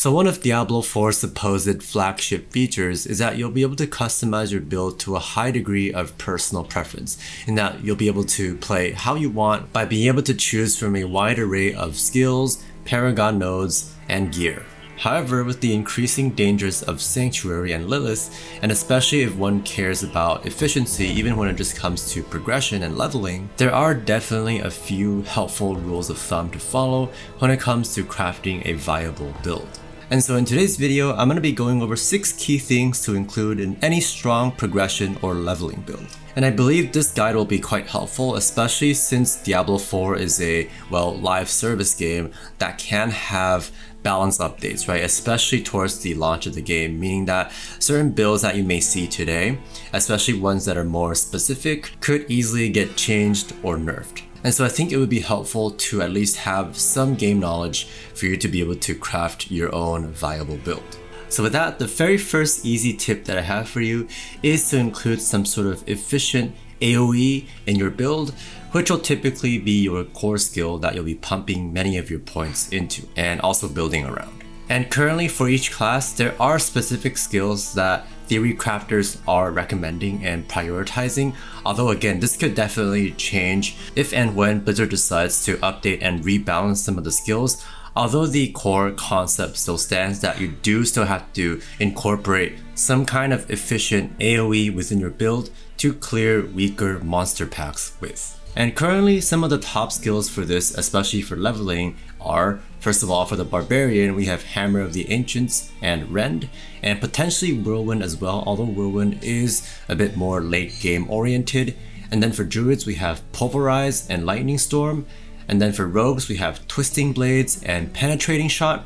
So one of Diablo 4's supposed flagship features is that you'll be able to customize your build to a high degree of personal preference, in that you'll be able to play how you want by being able to choose from a wide array of skills, paragon nodes, and gear. However, with the increasing dangers of Sanctuary and Lilith, and especially if one cares about efficiency even when it just comes to progression and leveling, there are definitely a few helpful rules of thumb to follow when it comes to crafting a viable build. And so in today's video, I'm going to be going over 6 key things to include in any strong progression or leveling build. And I believe this guide will be quite helpful, especially since Diablo 4 is a, live service game that can have balance updates, right? Especially towards the launch of the game, meaning that certain builds that you may see today, especially ones that are more specific, could easily get changed or nerfed. And so I think it would be helpful to at least have some game knowledge for you to be able to craft your own viable build. So with that, the very first easy tip that I have for you is to include some sort of efficient AoE in your build, which will typically be your core skill that you'll be pumping many of your points into and also building around. And currently for each class, there are specific skills that theory crafters are recommending and prioritizing, although again, this could definitely change if and when Blizzard decides to update and rebalance some of the skills. Although the core concept still stands that you do still have to incorporate some kind of efficient AoE within your build to clear weaker monster packs with. And currently, some of the top skills for this, especially for leveling, are, first of all, for the Barbarian, we have Hammer of the Ancients and Rend, and potentially Whirlwind as well, although Whirlwind is a bit more late game oriented. And then for Druids, we have Pulverize and Lightning Storm. And then for Rogues, we have Twisting Blades and Penetrating Shot.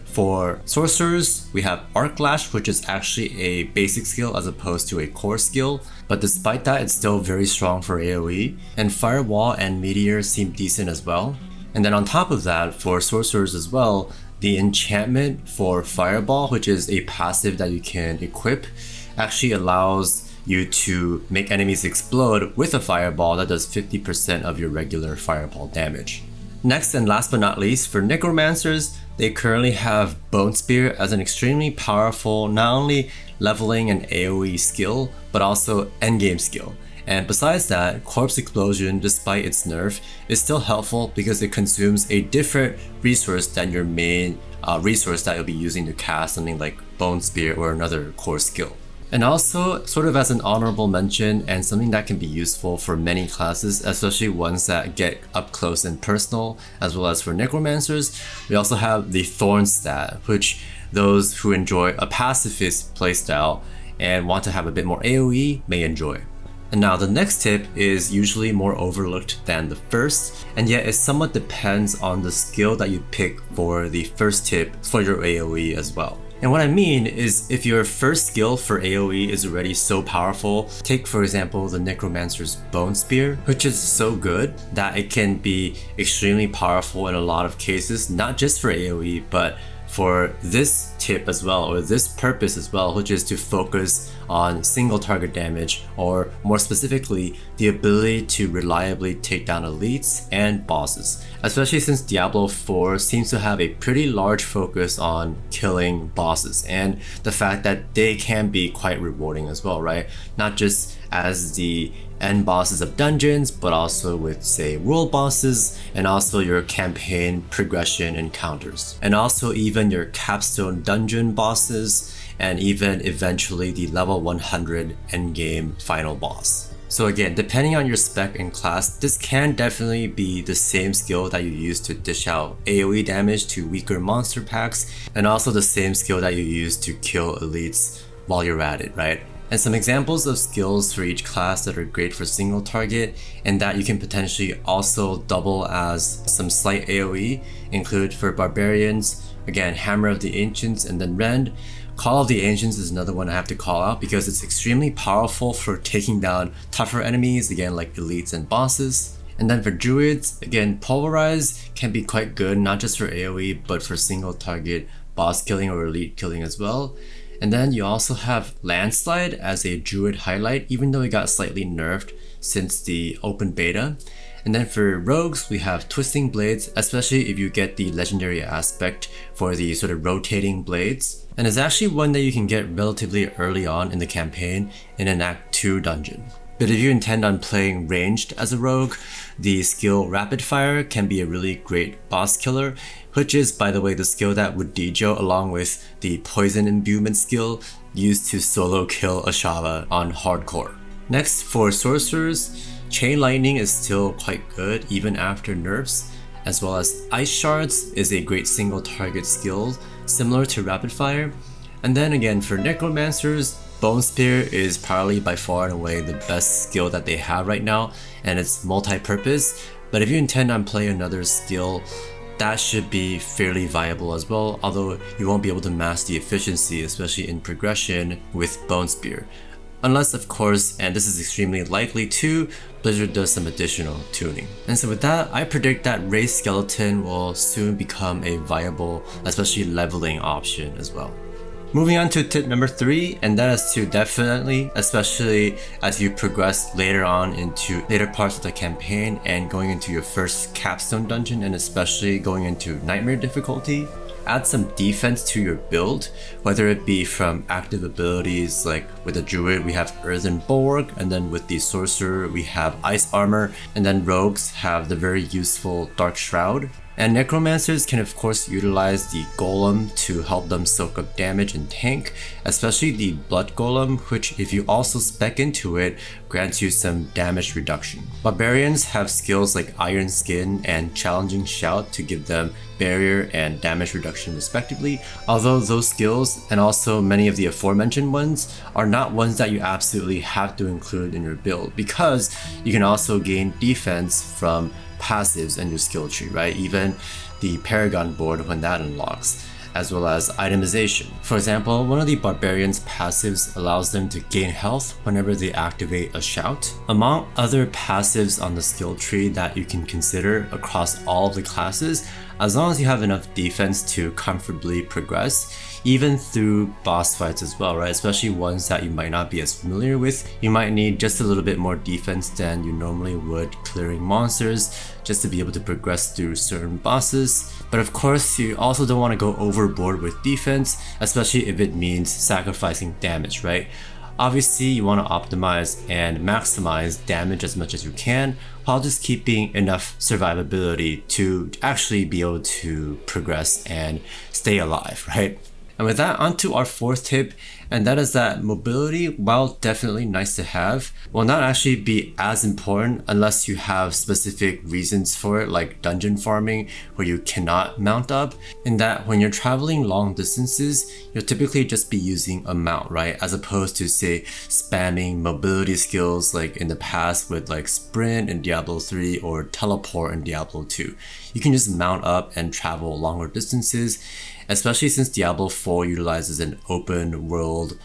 For Sorcerers, we have Arc Lash, which is actually a basic skill as opposed to a core skill, but despite that, it's still very strong for AoE. And Firewall and Meteor seem decent as well. And then on top of that, for Sorcerers as well, the enchantment for Fireball, which is a passive that you can equip, actually allows you to make enemies explode with a fireball that does 50% of your regular fireball damage. Next and last but not least, for Necromancers, they currently have Bone Spear as an extremely powerful, not only leveling and AoE skill, but also endgame skill. And besides that, Corpse Explosion, despite its nerf, is still helpful because it consumes a different resource than your main resource that you'll be using to cast something like Bone Spear or another core skill. And also, sort of as an honorable mention and something that can be useful for many classes, especially ones that get up close and personal, as well as for Necromancers, we also have the Thorn stat, which those who enjoy a pacifist playstyle and want to have a bit more AoE may enjoy. And now the next tip is usually more overlooked than the first, and yet it somewhat depends on the skill that you pick for the first tip for your AoE as well. And what I mean is, if your first skill for AoE is already so powerful, take for example the Necromancer's Bone Spear, which is so good that it can be extremely powerful in a lot of cases, not just for AoE, but for this tip as well, or this purpose as well, which is to focus on single target damage, or more specifically, the ability to reliably take down elites and bosses. Especially since Diablo 4 seems to have a pretty large focus on killing bosses, and the fact that they can be quite rewarding as well, right? Not just as the end bosses of dungeons, but also with, say, world bosses, and also your campaign progression encounters, and also even your capstone dungeon bosses, and even eventually the level 100 endgame final boss. So again, depending on your spec and class, this can definitely be the same skill that you use to dish out AoE damage to weaker monster packs, and also the same skill that you use to kill elites while you're at it, right? And some examples of skills for each class that are great for single target and that you can potentially also double as some slight AoE include for Barbarians, again, Hammer of the Ancients and then Rend. Call of the Ancients is another one I have to call out because it's extremely powerful for taking down tougher enemies, again like elites and bosses. And then for Druids, again, Pulverize can be quite good, not just for AoE, but for single target boss killing or elite killing as well. And then you also have Landslide as a Druid highlight, even though it got slightly nerfed since the open beta. And then for rogues, we have twisting blades, especially if you get the legendary aspect for the sort of rotating blades. And it's actually one that you can get relatively early on in the campaign in an Act 2 dungeon. But if you intend on playing ranged as a rogue, the skill Rapid Fire can be a really great boss killer, which is, by the way, the skill that Wudijo, along with the Poison Imbuement skill, used to solo kill Ashava on hardcore. Next, for sorcerers, Chain Lightning is still quite good even after nerfs, as well as Ice Shards is a great single target skill, similar to Rapid Fire. And then again, for Necromancers, Bone Spear is probably by far and away the best skill that they have right now, and it's multi-purpose. But if you intend on playing another skill, that should be fairly viable as well, although you won't be able to match the efficiency, especially in progression, with Bone Spear. Unless, of course, and this is extremely likely too, Blizzard does some additional tuning. And so with that, I predict that Race Skeleton will soon become a viable, especially leveling option as well. Moving on to tip number 3, and that is to definitely, especially as you progress later on into later parts of the campaign and going into your first capstone dungeon, and especially going into nightmare difficulty, add some defense to your build, whether it be from active abilities like with the druid we have Earthen Bulwark, and then with the sorcerer we have Ice Armor, and then rogues have the very useful Dark Shroud. And necromancers can of course utilize the golem to help them soak up damage and tank, especially the blood golem, which if you also spec into it, grants you some damage reduction. Barbarians have skills like Iron Skin and Challenging Shout to give them barrier and damage reduction respectively, although those skills, and also many of the aforementioned ones, are not ones that you absolutely have to include in your build, because you can also gain defense from passives in your skill tree, right? Even the Paragon board when that unlocks, as well as itemization. For example, one of the Barbarians' passives allows them to gain health whenever they activate a shout. Among other passives on the skill tree that you can consider across all of the classes, as long as you have enough defense to comfortably progress, even through boss fights as well, right? Especially ones that you might not be as familiar with. You might need just a little bit more defense than you normally would clearing monsters just to be able to progress through certain bosses. But of course, you also don't want to go overboard with defense, especially if it means sacrificing damage, right? Obviously, you want to optimize and maximize damage as much as you can, while just keeping enough survivability to actually be able to progress and stay alive, right? And with that, on to our 4th tip, and that is that mobility, while definitely nice to have, will not actually be as important unless you have specific reasons for it, like dungeon farming, where you cannot mount up. In that, when you're traveling long distances, you'll typically just be using a mount, right? As opposed to, say, spamming mobility skills like in the past with like sprint in Diablo 3 or teleport in Diablo 2. You can just mount up and travel longer distances, especially since Diablo 4 utilizes an open world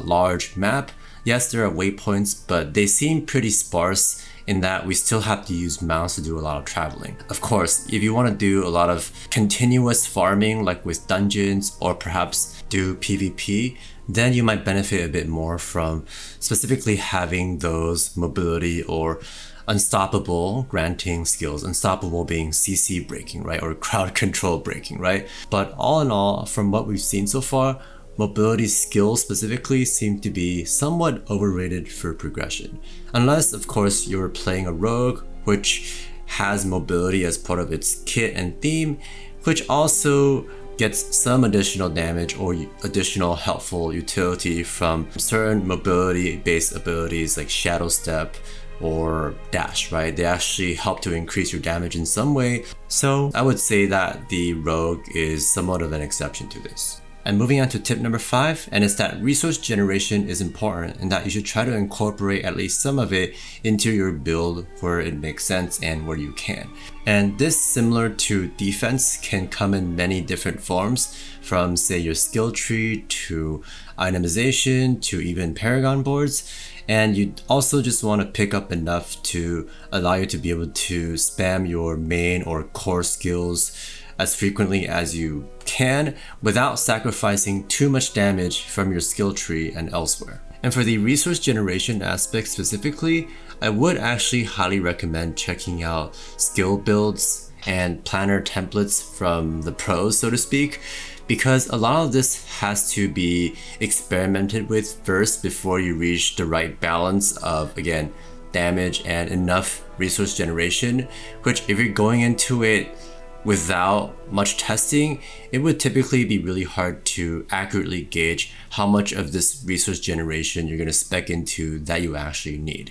large map. Yes, there are waypoints, but they seem pretty sparse in that we still have to use mounts to do a lot of traveling. Of course, if you want to do a lot of continuous farming like with dungeons, or perhaps do PvP, then you might benefit a bit more from specifically having those mobility or unstoppable granting skills, unstoppable being CC breaking, right? Or crowd control breaking, right? But all in all, from what we've seen so far, mobility skills specifically seem to be somewhat overrated for progression. Unless, of course, you're playing a rogue, which has mobility as part of its kit and theme, which also gets some additional damage or additional helpful utility from certain mobility-based abilities like Shadow Step or Dash, right? They actually help to increase your damage in some way. So I would say that the rogue is somewhat of an exception to this. And moving on to tip number 5, and it's that resource generation is important and that you should try to incorporate at least some of it into your build where it makes sense and where you can. And this, similar to defense, can come in many different forms, from say your skill tree to itemization to even Paragon boards. And you also just want to pick up enough to allow you to be able to spam your main or core skills as frequently as you can without sacrificing too much damage from your skill tree and elsewhere. And for the resource generation aspect specifically, I would actually highly recommend checking out skill builds and planner templates from the pros, so to speak, because a lot of this has to be experimented with first before you reach the right balance of, again, damage and enough resource generation, which if you're going into it without much testing, it would typically be really hard to accurately gauge how much of this resource generation you're going to spec into that you actually need.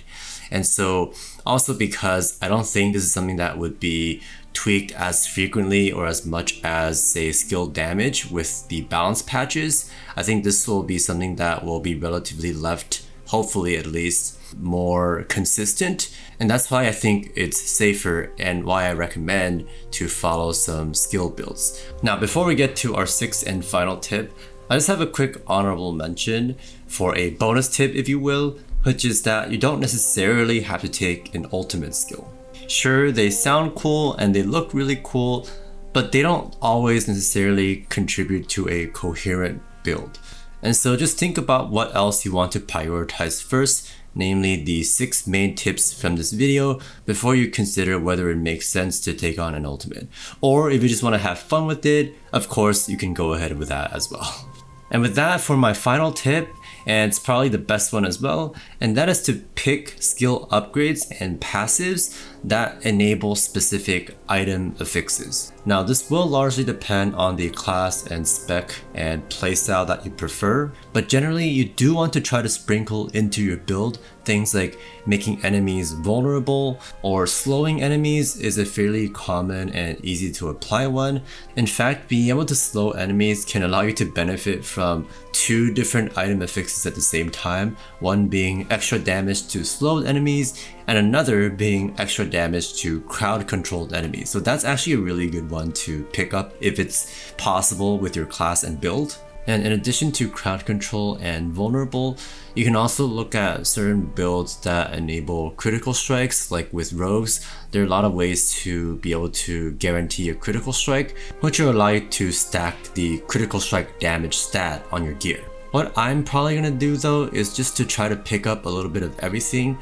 And so also because I don't think this is something that would be tweaked as frequently or as much as, say, skill damage with the balance patches, I think this will be something that will be relatively left, hopefully at least, more consistent. And that's why I think it's safer and why I recommend to follow some skill builds. Now, before we get to our sixth and final tip, I just have a quick honorable mention for a bonus tip, if you will, which is that you don't necessarily have to take an ultimate skill. Sure, they sound cool and they look really cool, but they don't always necessarily contribute to a coherent build. And so just think about what else you want to prioritize first, namely the 6 main tips from this video, before you consider whether it makes sense to take on an ultimate. Or if you just want to have fun with it, of course you can go ahead with that as well. And with that, for my final tip, and it's probably the best one as well, and that is to pick skill upgrades and passives that enable specific item affixes. Now, this will largely depend on the class and spec and playstyle that you prefer, but generally you do want to try to sprinkle into your build things like making enemies vulnerable or slowing enemies is a fairly common and easy to apply one. In fact, being able to slow enemies can allow you to benefit from 2 different item affixes at the same time, one being extra damage to slowed enemies and another being extra damage to crowd controlled enemies. So that's actually a really good one to pick up if it's possible with your class and build. And in addition to crowd control and vulnerable, you can also look at certain builds that enable critical strikes, like with rogues. There are a lot of ways to be able to guarantee a critical strike, which will allow you to stack the critical strike damage stat on your gear. What I'm probably gonna do though is just to try to pick up a little bit of everything,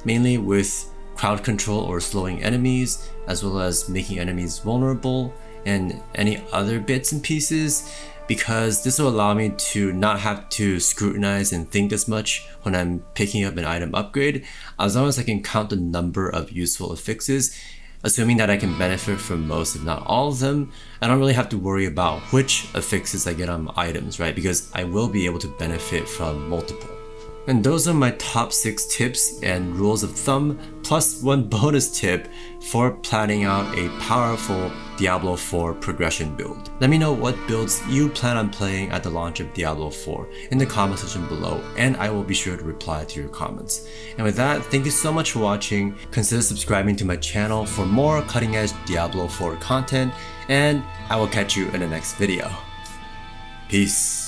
mainly with crowd control or slowing enemies, as well as making enemies vulnerable and any other bits and pieces, because this will allow me to not have to scrutinize and think as much when I'm picking up an item upgrade, as long as I can count the number of useful affixes. Assuming that I can benefit from most, if not all of them, I don't really have to worry about which affixes I get on my items, right? Because I will be able to benefit from multiple. And those are my top 6 tips and rules of thumb, plus one bonus tip for planning out a powerful Diablo 4 progression build. Let me know what builds you plan on playing at the launch of Diablo 4 in the comment section below, and I will be sure to reply to your comments. And with that, thank you so much for watching. Consider subscribing to my channel for more cutting edge Diablo 4 content, and I will catch you in the next video. Peace.